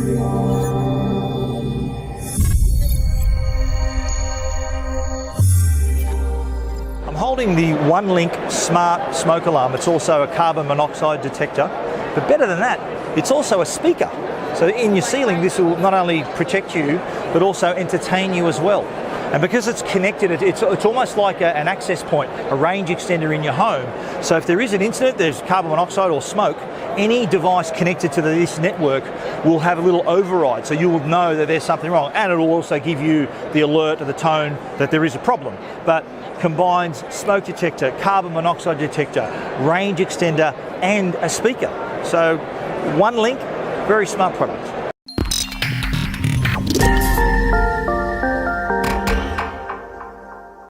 I'm holding the Onelink smart smoke alarm. It's also a carbon monoxide detector, but better than that, it's also a speaker. So in your ceiling, this will not only protect you, but also entertain you as well. And because it's connected, it's almost like an access point, a range extender in your home. So if there is an incident, there's carbon monoxide or smoke, any device connected to this network will have a little override. So you will know that there's something wrong. And it will also give you the alert or the tone that there is a problem. But combines smoke detector, carbon monoxide detector, range extender, and a speaker. So Onelink, very smart product.